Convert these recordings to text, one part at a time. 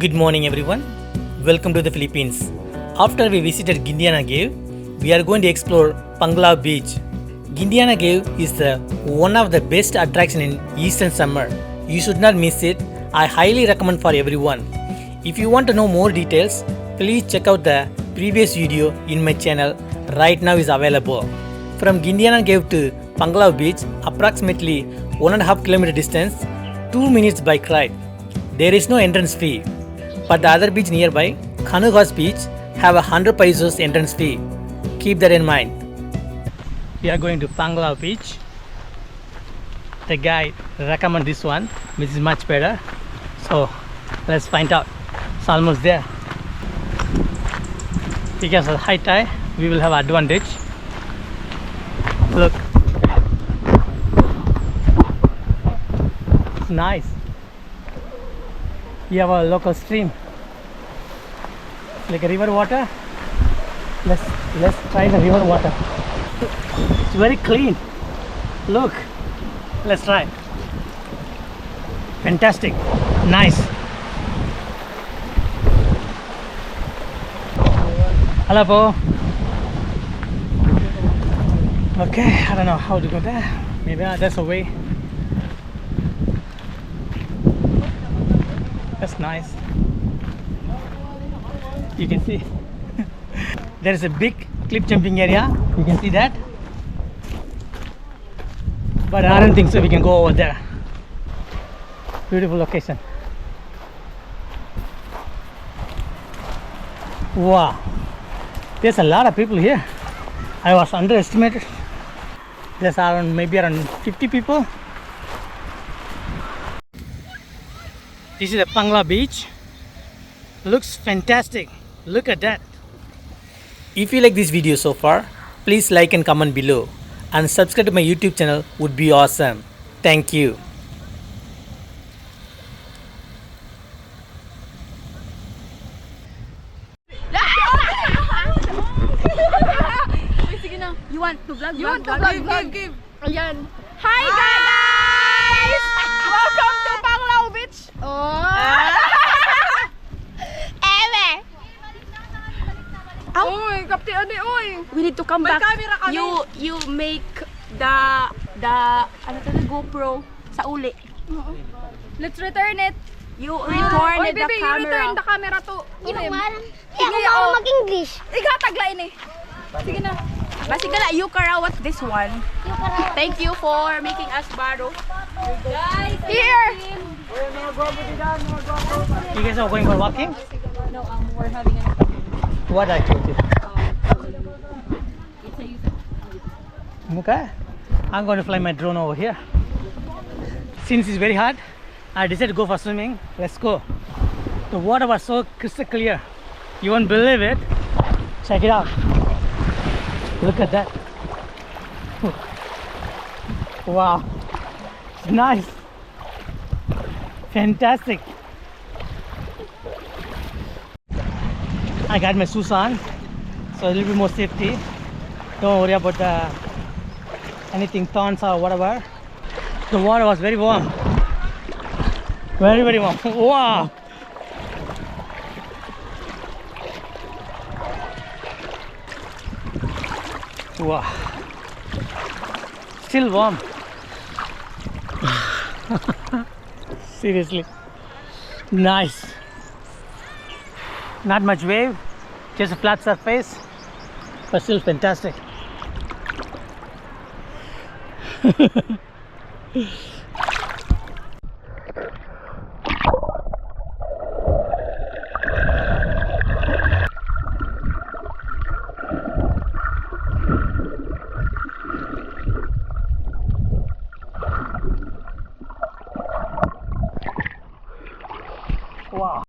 Good morning, everyone. Welcome to the Philippines. After we visited Gindiana Cave, we are going to explore Panglaw Beach. Gindiana Cave is one of the best attractions in eastern Samar. You should not miss it. I highly recommend for everyone. If you want to know more details, please check out the previous video in my channel. Right now is available. From Gindiana Cave to Panglaw Beach, approximately 1.5 km distance, 2 minutes bike ride. There is no entrance fee. But the other beach nearby, Kanugas Beach, have 100 pesos entrance fee. Keep that in mind. We are going to Panglaw Beach. The guide recommend this one, which is much better. So let's find out. It's almost there. Because of the high tide, we will have advantage. Look. It's nice. We have a local stream. It's like a river water. Let's try the river water. It's very clean. Look. Let's try. Fantastic. Nice. Hello, po. Okay, I don't know how to go there. Maybe that's a way. That's nice. You can see there is a big cliff jumping area. You can see that. But I don't think so we can go over there. Beautiful location. Wow. There's a lot of people here. I was underestimated. There's maybe around 50 people. This is the Panglaw Beach. Looks fantastic. Look at that. If you like this video so far, please like and comment below. And subscribe to my YouTube channel would be awesome. Thank you. You want to vlog? You want to vlog? Give. Ayan. Hi guys! Welcome to Panglaw Beach. Oh. Eme. Uy, kapti ani uy. We need to come May back. camera kami. You make the ano to, the GoPro sa uli. Let's return it. You return Oy, the baby, you camera. return the camera to. Hindi ako mag-English. Igatagla ini. Sige na. Basigala, you kara, what's this one? Thank you for making us baro. Guys, Here. You guys are going for walking? No, we're having a What activity? Okay. I'm going to fly my drone over here. Since it's very hot, I decided to go for swimming. Let's go. The water was so crystal clear. You won't believe it. Check it out. Look at that. Wow. It's nice. Fantastic. I got my shoes on, so a little bit more safety. Don't worry about anything thorns or whatever. The water was very warm. Very, very warm. Wow. Wow. Still warm. Seriously. Nice. Not much wave, just a flat surface, but still fantastic. Wow.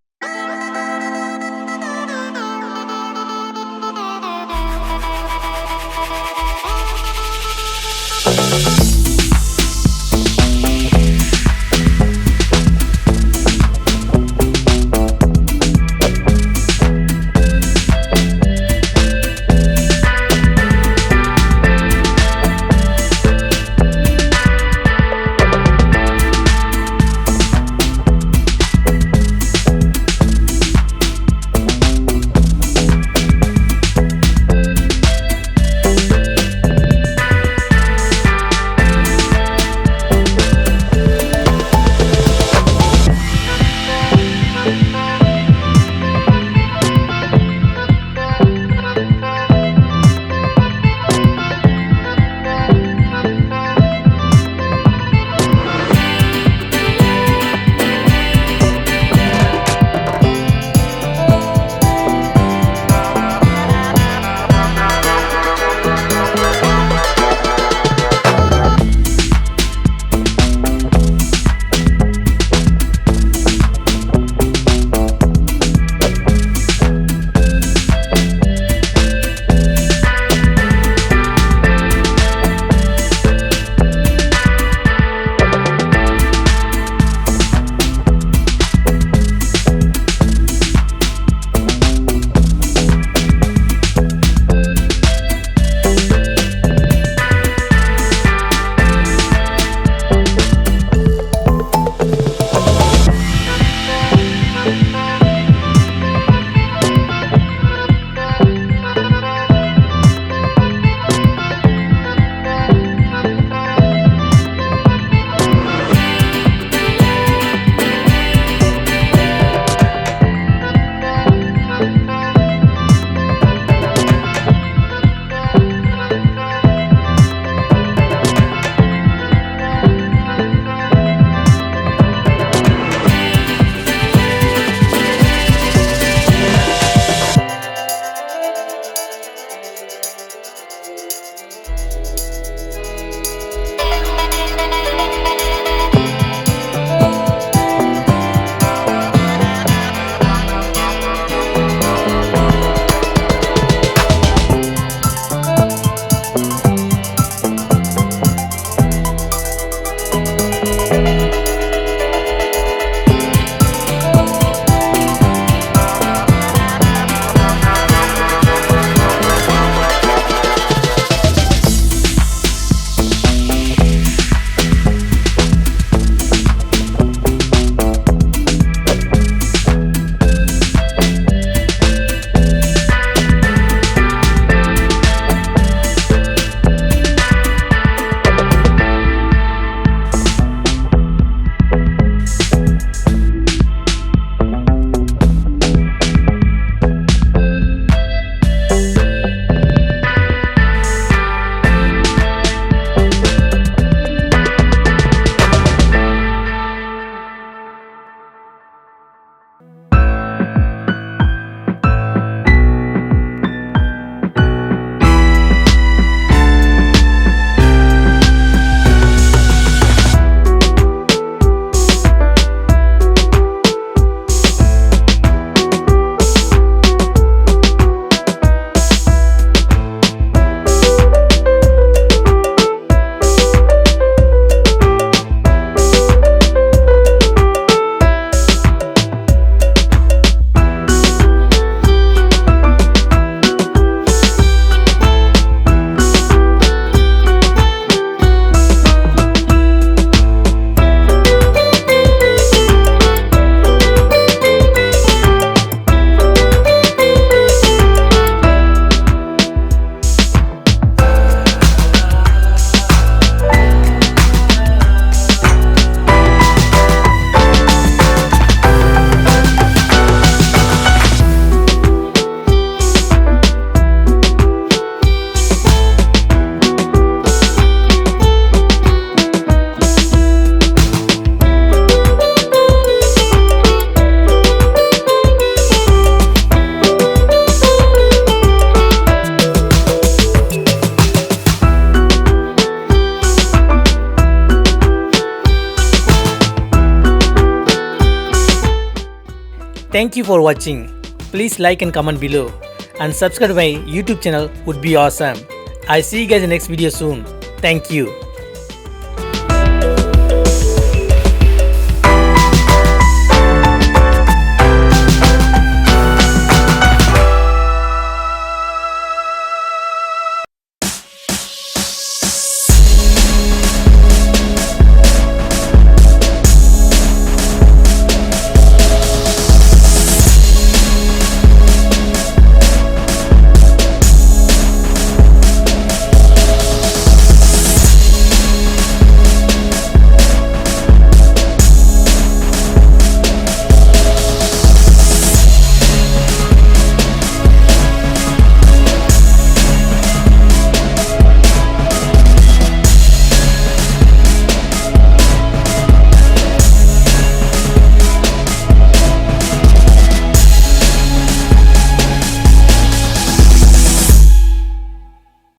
Thank you for watching. Please like and comment below. And subscribe to my YouTube channel would be awesome. I'll see you guys in the next video soon. Thank you.